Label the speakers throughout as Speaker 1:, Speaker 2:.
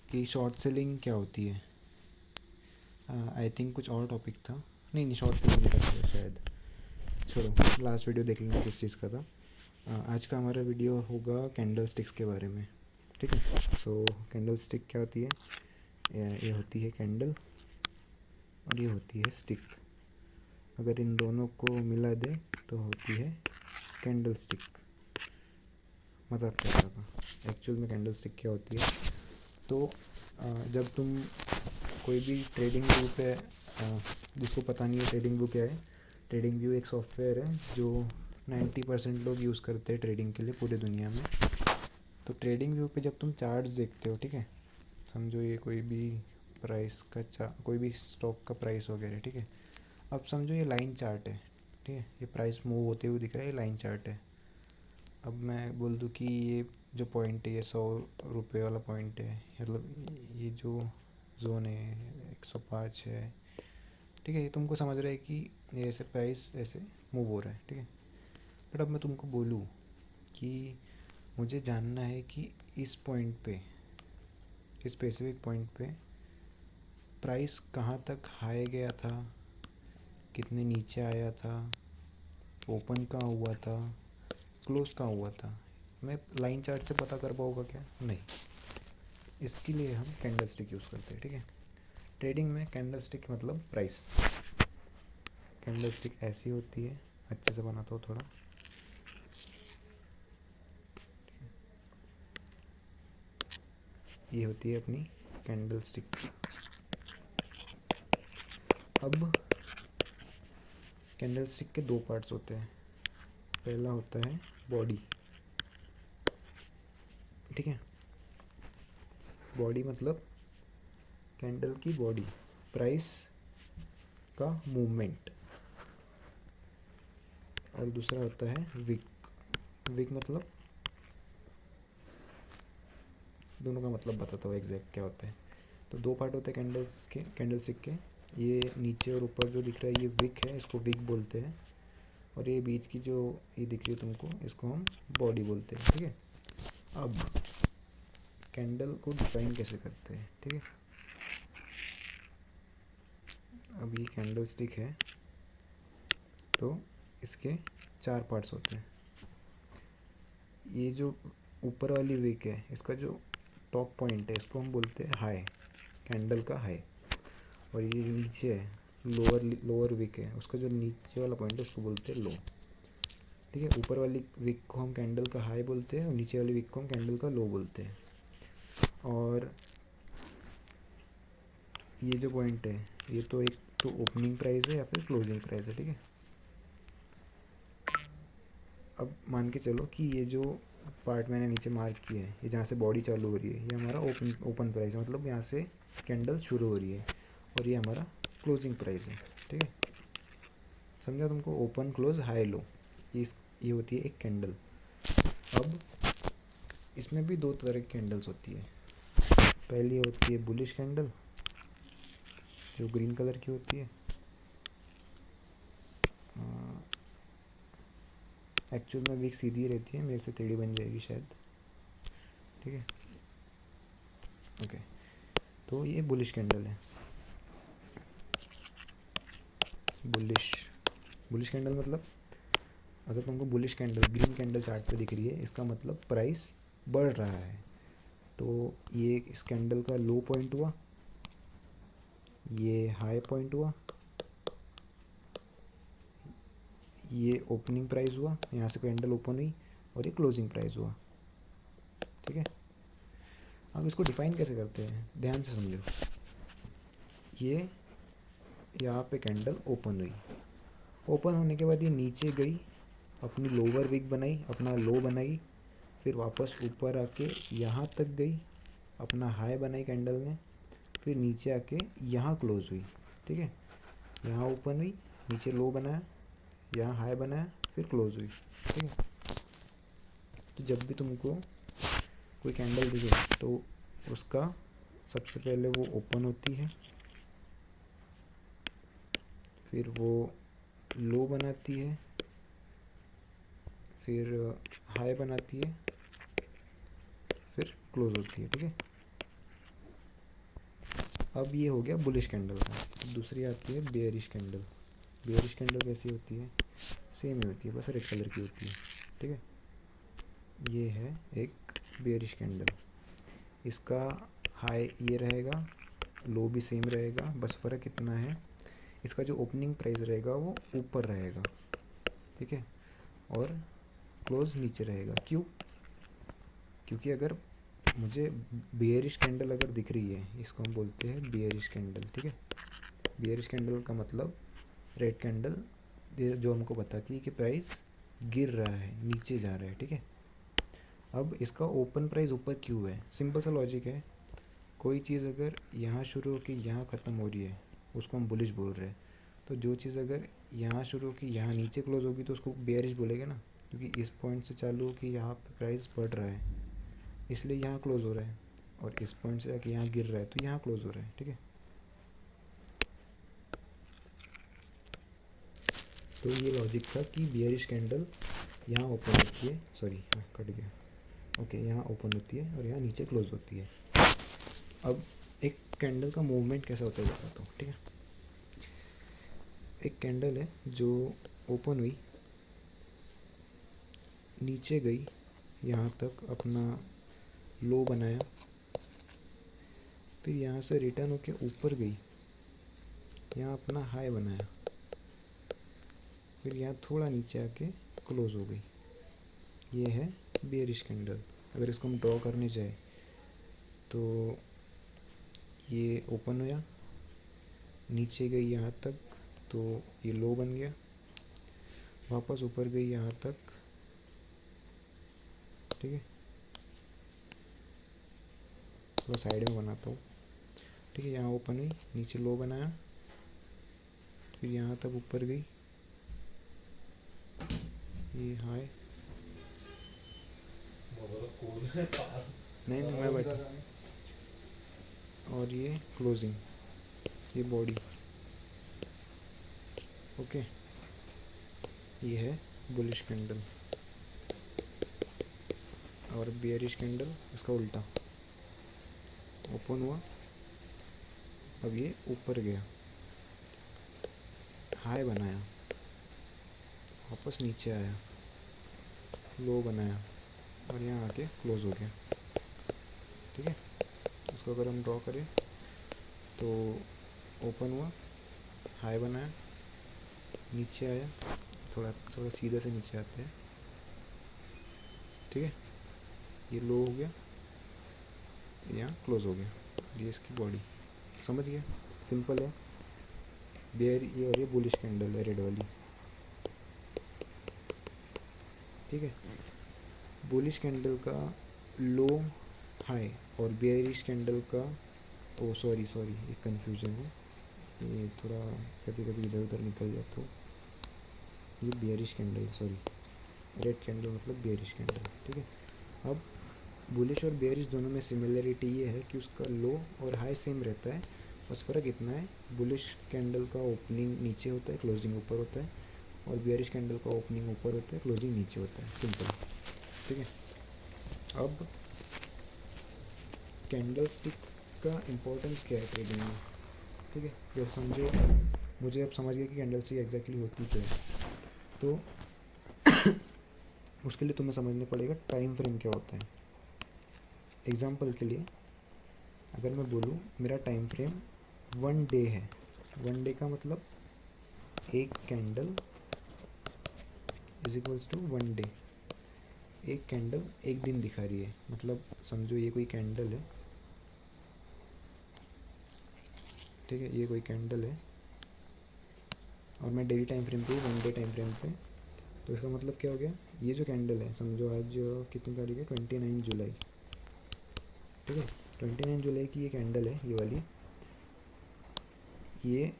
Speaker 1: कि short selling क्या होती है। आई थिंक कुछ और टॉपिक था। नहीं नहीं, शॉर्ट सेलिंग का था शायद। छोड़ो, लास्ट वीडियो देख लेंगे किस चीज़ का था। आज का हमारा वीडियो होगा कैंडल स्टिक्स के बारे में। ठीक है। सो कैंडल स्टिक क्या होती है? ये होती है कैंडल और ये होती है स्टिक। अगर इन दोनों को मिला दे तो होती है कैंडल स्टिक। मजाक कर रहा था। एक्चुअल में कैंडल स्टिक क्या होती है? तो जब तुम कोई भी ट्रेडिंग व्यू पे, जिसको पता नहीं है ट्रेडिंग व्यू क्या है, ट्रेडिंग व्यू एक सॉफ्टवेयर है जो 90% लोग यूज़ करते हैं ट्रेडिंग के लिए पूरी दुनिया में। तो ट्रेडिंग व्यू पे जब तुम चार्ट्स देखते हो, ठीक है, समझो ये कोई भी प्राइस का कोई भी स्टॉक का प्राइस वगैरह, ठीक है। अब समझो ये लाइन चार्ट है, ठीक है, ये प्राइस मूव होते हुए दिख रहा है, ये लाइन चार्ट है। अब मैं बोल दूँ कि ये जो पॉइंट है ये 100 रुपये वाला पॉइंट है, मतलब ये जो जोन है 105 है, ठीक है। ये तुमको समझ रहा है कि ये ऐसे प्राइस ऐसे मूव हो रहा है, ठीक है। बट अब मैं तुमको बोलूँ कि मुझे जानना है कि इस पॉइंट पे, इस स्पेसिफिक पॉइंट पे प्राइस कहाँ तक हाई गया था, कितने नीचे आया था, ओपन कहाँ हुआ था, क्लोज कहाँ हुआ था, मैं लाइन चार्ट से पता कर पाऊँगा क्या? नहीं। इसके लिए हम कैंडल स्टिक यूज़ करते हैं, ठीक है। ट्रेडिंग में कैंडल स्टिक मतलब प्राइस। कैंडल स्टिक ऐसी होती है, अच्छे से बनाता हूँ थोड़ा। ये होती है अपनी कैंडल स्टिक। अब कैंडल स्टिक के दो पार्ट्स होते हैं। पहला होता है बॉडी, ठीक है। बॉडी मतलब कैंडल की बॉडी, प्राइस का मूवमेंट। और दूसरा होता है विक। विक मतलब, दोनों का मतलब बताता हूँ एग्जैक्ट क्या होता है। तो दो पार्ट होते हैं कैंडल्स के, कैंडल स्टिक के। ये नीचे और ऊपर जो दिख रहा है ये विक है, इसको विक बोलते हैं। और ये बीच की जो ये दिख रही है तुमको, इसको हम बॉडी बोलते हैं, ठीक है। अब कैंडल को डिफाइन कैसे करते हैं, ठीक है। अब ये कैंडल स्टिक है तो इसके चार पार्ट्स होते हैं। ये जो ऊपर वाली विक है, इसका जो टॉप पॉइंट है इसको हम बोलते हैं हाई, कैंडल का हाई। और ये जो नीचे है लोअर विक है, उसका जो नीचे वाला पॉइंट है उसको बोलते हैं लो, ठीक है। ऊपर वाली विक को हम कैंडल का हाई बोलते हैं और नीचे वाली विक को हम कैंडल का लो बोलते हैं। और ये जो पॉइंट है ये तो एक तो ओपनिंग प्राइस है या फिर क्लोजिंग प्राइस है, ठीक है। अब मान के चलो कि ये जो पार्ट मैंने नीचे मार्क किया है, ये जहाँ से बॉडी चालू हो रही है, ये हमारा ओपन प्राइस है, मतलब यहाँ से कैंडल शुरू हो रही है। और ये हमारा क्लोजिंग प्राइस है, ठीक है। समझा तुमको? ओपन क्लोज हाई लो, ये होती है एक कैंडल। अब इसमें भी दो तरह की कैंडल्स होती है। पहली होती है बुलिश कैंडल, जो ग्रीन कलर की होती है। एक्चुअल में विक सीधी रहती है, मेरे से टेढ़ी बन जाएगी शायद, ठीक है। ओके, तो ये बुलिश कैंडल है। बुलिश बुलिश कैंडल मतलब, अगर तुमको bullish candle green candle chart पे दिख रही है, इसका मतलब प्राइस बढ़ रहा है। तो ये इस कैंडल का लो पॉइंट हुआ, ये हाई पॉइंट हुआ, ये ओपनिंग प्राइस हुआ, यहाँ से कैंडल ओपन हुई, और ये क्लोजिंग प्राइस हुआ, ठीक है। अब इसको डिफाइन कैसे करते हैं, ध्यान से समझो। ये यहाँ पे कैंडल ओपन हुई, ओपन होने के बाद ये नीचे गई, अपनी लोअर विक बनाई, अपना लो बनाई, फिर वापस ऊपर आके यहाँ तक गई, अपना हाई बनाई कैंडल ने, फिर नीचे आके यहाँ क्लोज हुई, ठीक है। यहाँ ओपन हुई, नीचे लो बनाया, यहाँ हाई बनाया, फिर क्लोज हुई, ठीक है। तो जब भी तुमको कोई कैंडल दिखे तो उसका सबसे पहले वो ओपन होती है, फिर वो लो बनाती है, फिर हाई बनाती है, फिर क्लोज होती है, ठीक है। अब ये हो गया बुलिश कैंडल का। दूसरी आती है बेयरिश कैंडल। बेयरिश कैंडल कैसी होती है? सेम ही होती है, बस रेड कलर की होती है। ठीक है, ये है एक बेयरिश कैंडल। इसका हाई ये रहेगा, लो भी सेम रहेगा, बस फ़र्क इतना है इसका जो ओपनिंग प्राइस रहेगा वो ऊपर रहेगा। ठीक है, और क्लोज नीचे रहेगा। क्यों? क्योंकि अगर मुझे बेयरिश कैंडल अगर दिख रही है, इसको हम बोलते हैं बेयरिश कैंडल। ठीक है, बेयरिश कैंडल का मतलब रेड कैंडल जो हमको बताती है कि प्राइस गिर रहा है, नीचे जा रहा है। ठीक है, अब इसका ओपन प्राइस ऊपर क्यों है? सिंपल सा लॉजिक है। कोई चीज़ अगर यहाँ शुरू होकर यहाँ ख़त्म हो रही है उसको हम बुलिश बोल रहे हैं, तो जो चीज़ अगर यहाँ शुरू होकर यहाँ नीचे क्लोज होगी तो उसको बेयरिश बोलेंगे ना, क्योंकि इस पॉइंट से चालू होकर यहाँ पे प्राइस बढ़ रहा है इसलिए यहाँ क्लोज हो रहा है, और इस पॉइंट से आके यहाँ गिर रहा है तो यहाँ क्लोज हो रहा है। ठीक है, तो ये लॉजिक था कि बियरिश कैंडल यहाँ ओपन होती है, सॉरी कट गया, ओके, यहाँ ओपन होती है और यहाँ नीचे क्लोज होती है। अब एक कैंडल का मूवमेंट कैसा होता है बताता हूँ। ठीक है, एक कैंडल है जो ओपन हुई, नीचे गई, यहाँ तक अपना लो बनाया, फिर यहाँ से रिटर्न होके ऊपर गई, यहाँ अपना हाई बनाया, फिर यहाँ थोड़ा नीचे आके क्लोज हो गई। ये है बेयरिश कैंडल। अगर इसको हम ड्रॉ करने जाए तो ये ओपन हुआ, नीचे गई यहाँ तक तो ये लो बन गया, वापस ऊपर गई यहाँ तक। ठीक है, थोड़ा साइड में बनाता हूँ। ठीक है, यहाँ ओपन हुई, नीचे लो बनाया, फिर यहाँ तक ऊपर गई, ये हाई, नहीं मैं बैठा, और ये क्लोजिंग, ये बॉडी। ओके, ये है बुलिश कैंडल। और बेयरिश कैंडल इसका उल्टा, ओपन हुआ, अब ये ऊपर गया, हाई बनाया, वापस नीचे आया, लो बनाया, और यहाँ आके क्लोज हो गया। ठीक है, इसको अगर हम ड्रॉ करें तो ओपन हुआ, हाई बनाया, नीचे आया, थोड़ा थोड़ा सीधे से नीचे आते हैं। ठीक है, ये लो हो गया, यहाँ क्लोज हो गया, ये इसकी बॉडी। समझ गया? सिंपल है। बेयर ये और ये बुलिश कैंडल है, रेड वाली। ठीक है, बुलिश कैंडल का लो हाई और बेयरिश कैंडल का, ओ सॉरी एक कन्फ्यूजन है, ये थोड़ा कभी कभी इधर उधर निकल जाता हूँ। ये bearish candle, sorry red candle मतलब बेयरिश कैंडल। ठीक है, अब बुलिश और बेयरिश दोनों में सिमिलरिटी ये है कि उसका लो और हाई सेम रहता है, बस फ़र्क इतना है बुलिश कैंडल का ओपनिंग नीचे होता है, क्लोजिंग ऊपर होता है, और बेयरिश कैंडल का ओपनिंग ऊपर होता है, क्लोजिंग नीचे होता है। सिंपल। ठीक है, अब कैंडल स्टिक का इम्पोर्टेंस क्या है ट्रेडिंग में? ठीक है, जैसे समझो, मुझे अब समझ गया कि कैंडल स्टिक एग्जैक्टली होती क्या है, तो उसके लिए तुम्हें समझना पड़ेगा टाइम फ्रेम क्या होता है। एग्जांपल के लिए अगर मैं बोलूँ मेरा टाइम फ्रेम 1 डे है, 1 डे का मतलब एक candle is equals to 1 day. एक कैंडल एक दिन दिखा रही है, मतलब समझो ये कोई कैंडल है। ठीक है, ये कोई कैंडल है और मैं डेली टाइम फ्रेम पे, 1 डे टाइम फ्रेम पे, तो इसका मतलब क्या हो गया, ये जो कैंडल है, समझो आज कितनी तारीख है, 29 जुलाई। ठीक है, 29 जुलाई की ये कैंडल है, ये वाली, ये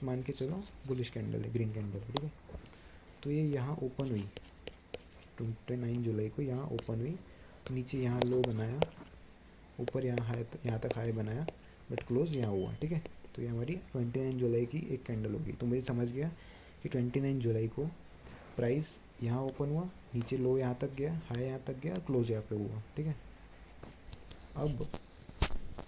Speaker 1: मान के चलो बुलिश कैंडल है, ग्रीन कैंडल। ठीक है, तो ये यहाँ ओपन हुई 29 जुलाई को, यहाँ ओपन हुई, नीचे यहाँ लो बनाया, ऊपर यहाँ हाई, यहाँ तक हाई बनाया, बट क्लोज यहाँ हुआ। ठीक है, तो ये हमारी 29 जुलाई की एक कैंडल होगी। तो मुझे समझ गया कि 29 जुलाई को प्राइस यहाँ ओपन हुआ, नीचे लो यहाँ तक गया, हाई यहाँ तक गया, क्लोज यहाँ पे हुआ। ठीक है, अब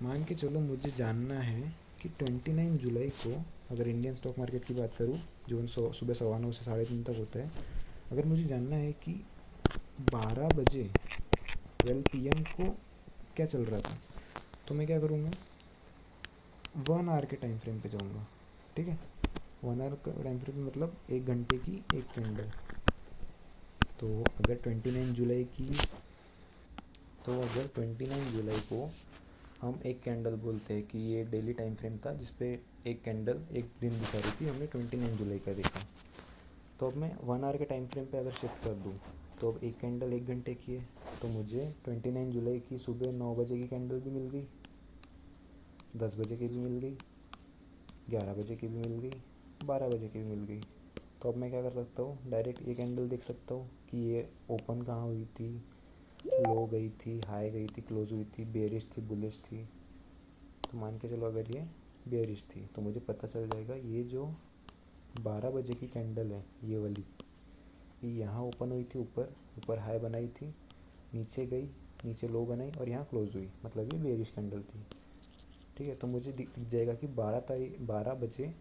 Speaker 1: मान के चलो मुझे जानना है कि 29 जुलाई को, अगर इंडियन स्टॉक मार्केट की बात करूँ जो सुबह 9:15 से 3:30 तक होता है, अगर मुझे जानना है कि 12 बजे 12 PM को क्या चल रहा था, तो मैं क्या करूँगा, 1 आवर के टाइम फ्रेम पे जाऊँगा। ठीक है, 1 आवर का टाइम फ्रेम मतलब 1 घंटे की एक कैंडल। तो अगर 29 जुलाई की तो अगर 29 जुलाई को हम एक कैंडल बोलते हैं कि ये डेली टाइम फ्रेम था जिस पे एक कैंडल एक दिन दिखा रही थी, हमने 29 जुलाई का देखा। तो अब मैं 1 आवर के टाइम फ्रेम पे अगर शिफ्ट कर दूँ तो अब एक कैंडल 1 घंटे की है, तो मुझे 29 जुलाई की सुबह 9 बजे की कैंडल भी मिल गई, 10 बजे की भी मिल गई, 11 बजे की भी मिल गई, 12 बजे की भी मिल गई। तो अब मैं क्या कर सकता हूँ, डायरेक्ट ये कैंडल देख सकता हूँ कि ये ओपन कहाँ हुई थी, लो गई थी, हाई गई थी, क्लोज हुई थी, बेरिश थी, बुलिश थी। तो मान के चलो अगर ये बेरिश थी तो मुझे पता चल जाएगा ये जो 12 बजे की कैंडल है ये वाली, ये यहाँ ओपन हुई थी, ऊपर ऊपर हाई बनाई थी, नीचे गई, नीचे लो बनाई और यहाँ क्लोज हुई, मतलब ये बेरिश कैंडल थी। ठीक है, तो मुझे दिख जाएगा कि 12 बजे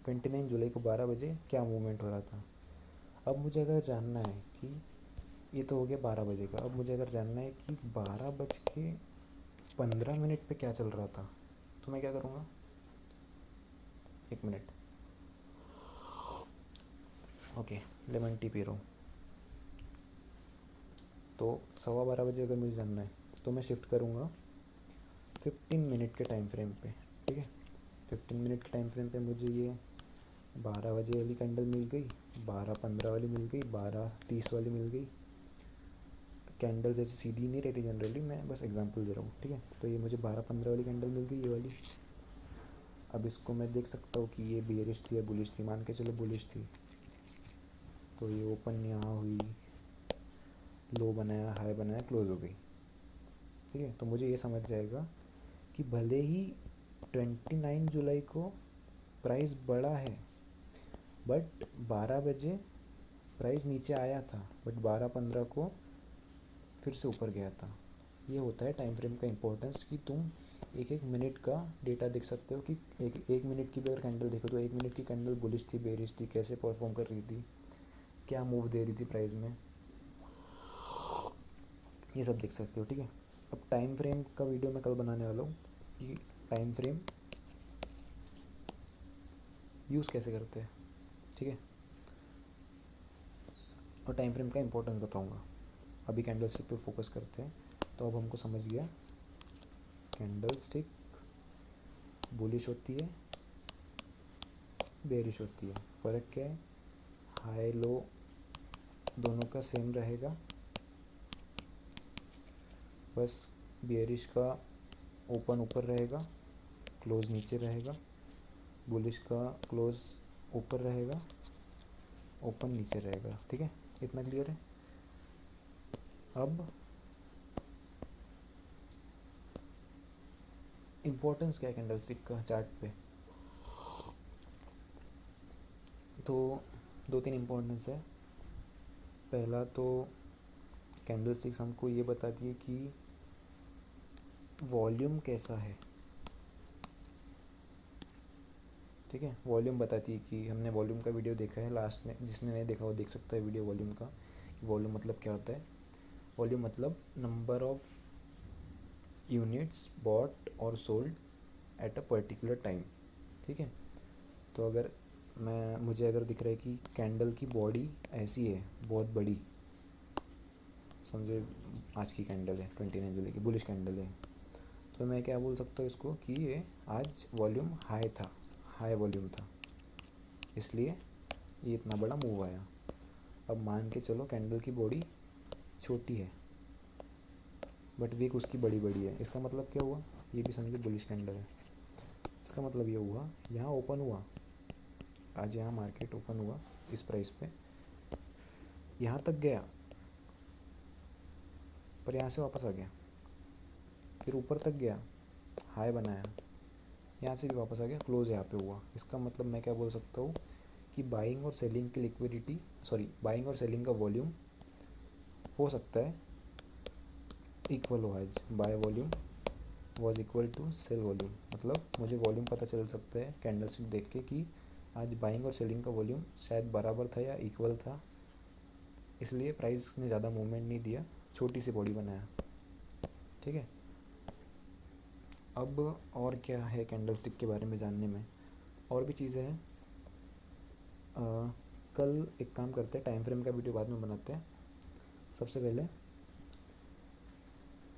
Speaker 1: 29 जुलाई को 12 बजे क्या मूवमेंट हो रहा था। अब मुझे अगर जानना है कि ये तो हो गया 12 बजे का, अब मुझे अगर जानना है कि 12 बज के 15 मिनट पे क्या चल रहा था, तो मैं क्या करूँगा, 1 minute, okay, lemon tea P रहा हूँ। तो 12:15 बजे अगर मुझे जानना है तो मैं शिफ्ट करूँगा 15 मिनट के टाइम फ्रेम पे। ठीक है, 15 मिनट के टाइम फ्रेम पे मुझे ये 12 बजे वाली कैंडल मिल गई, 12:15 वाली मिल गई, 12:30 वाली मिल गई। कैंडल्स ऐसी सीधी नहीं रहती जनरली, मैं बस एग्जांपल दे रहा हूँ। ठीक है, तो ये मुझे 12:15 वाली कैंडल मिल गई, ये वाली। अब इसको मैं देख सकता हूँ कि ये बेयरिश थी या बुलिश थी, मान के चलो बुलिश थी, तो ये ओपन यहाँ हुई, लो बनाया, हाई बनाया, क्लोज हो गई। ठीक है, तो मुझे ये समझ जाएगा कि भले ही 29 जुलाई को प्राइस बढ़ा है, बट 12 बजे प्राइस नीचे आया था, बट 12:15 को फिर से ऊपर गया था। ये होता है टाइम फ्रेम का इम्पोर्टेंस कि तुम एक एक मिनट का डेटा देख सकते हो कि एक मिनट की भी अगर कैंडल देखो तो 1 मिनट की कैंडल बुलिश थी, बेरिश थी, कैसे परफॉर्म कर रही थी, क्या मूव दे रही थी प्राइस में, ये सब देख सकते हो। ठीक है, अब टाइम फ्रेम का वीडियो मैं कल बनाने वाला हूँ कि टाइम फ्रेम यूज़ कैसे करते हैं। ठीक है, और टाइम फ्रेम का इम्पोर्टेंस बताऊँगा। अभी कैंडल स्टिक पे फोकस करते हैं। तो अब हमको समझ गया कैंडल स्टिक बुलिश होती है, बेरिश होती है। फ़र्क क्या है, हाई लो दोनों का सेम रहेगा, बस बेरिश का ओपन ऊपर रहेगा, क्लोज नीचे रहेगा, बुलिश का क्लोज ऊपर रहेगा, ओपन नीचे रहेगा। ठीक है, इतना क्लियर है। अब इम्पोर्टेंस क्या है कैंडल स्टिक का चार्ट पे, तो 2-3 इम्पोर्टेंस है। पहला तो कैंडल स्टिक्स हमको ये बताती है कि वॉल्यूम कैसा है। ठीक है, वॉल्यूम बताती है कि हमने वॉल्यूम का वीडियो देखा है लास्ट में, जिसने नहीं देखा वो देख सकता है वीडियो वॉल्यूम का। वॉल्यूम मतलब क्या होता है, वॉल्यूम मतलब नंबर ऑफ यूनिट्स बॉट और sold at a particular time. ठीक है, तो अगर मुझे अगर दिख रहा है कि कैंडल की बॉडी ऐसी है बहुत बड़ी, समझे आज की कैंडल है 29 जुलाई की बुलिश कैंडल है, तो मैं क्या बोल सकता हूँ इसको कि ये आज वॉल्यूम हाई था, हाई वॉल्यूम था, इसलिए ये इतना बड़ा मूव आया। अब मान के चलो कैंडल की बॉडी छोटी है बट विक उसकी बड़ी बड़ी है, इसका मतलब क्या हुआ, ये भी समझो बुलिश कैंडल है। इसका मतलब ये हुआ यहाँ ओपन हुआ, आज यहाँ मार्केट ओपन हुआ इस प्राइस पे, यहाँ तक गया पर यहाँ से वापस आ गया, फिर ऊपर तक गया, हाई बनाया, यहाँ से भी वापस आ गया, क्लोज यहाँ पे हुआ। इसका मतलब मैं क्या बोल सकता हूँ कि बाइंग और सेलिंग की लिक्विडिटी, बाइंग और सेलिंग का वॉल्यूम हो सकता है इक्वल हो आज, buy volume was equal to sell volume, मतलब मुझे वॉल्यूम पता चल सकता है कैंडल स्टिक देख के कि आज बाइंग और सेलिंग का वॉल्यूम शायद बराबर था या इक्वल था, इसलिए प्राइस ने ज़्यादा मूवमेंट नहीं दिया, छोटी सी बॉडी बनाया। ठीक है, अब और क्या है कैंडल स्टिक के बारे में जानने में, और भी चीज़ें हैं। कल एक काम करते हैं, टाइम फ्रेम का वीडियो बाद में बनाते हैं। सबसे पहले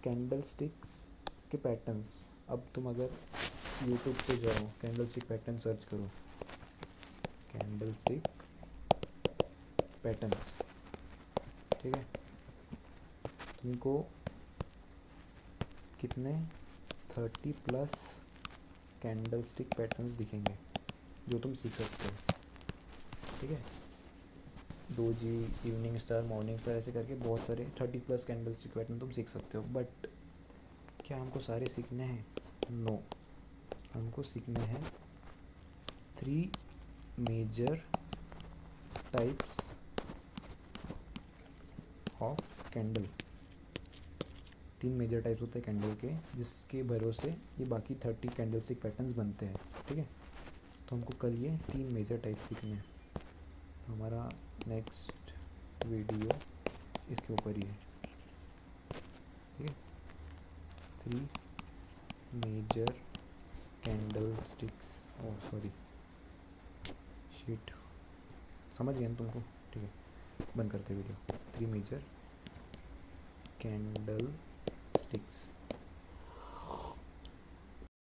Speaker 1: कैंडल स्टिक्स के पैटर्न्स, अब तुम अगर यूट्यूब पे जाओ, कैंडल स्टिक पैटर्न सर्च करो, कैंडल स्टिक पैटर्न्स, ठीक है, तुमको कितने 30+ कैंडल स्टिक पैटर्न्स दिखेंगे जो तुम सीख सकते हो। ठीक है, 2G, evening star, morning star, ऐसे करके बहुत सारे 30+ कैंडल स्टिक पैटर्न तुम सीख सकते हो। बट क्या हमको सारे सीखने हैं? नो, हमको सीखने हैं 3 major types of candle. 3 major types होते हैं कैंडल के, जिसके भरोसे ये बाकी 30 कैंडल स्टिक पैटर्न्स बनते हैं। ठीक है, तो हमको कल ये 3 मेजर टाइप सीखने हैं। हमारा नेक्स्ट वीडियो इसके ऊपर ही है। ठीक है, 3 मेजर कैंडल स्टिक्स, ओ सॉरी शीट, समझ गए ना तुमको? ठीक है, बंद करते वीडियो। 3 major candle sticks.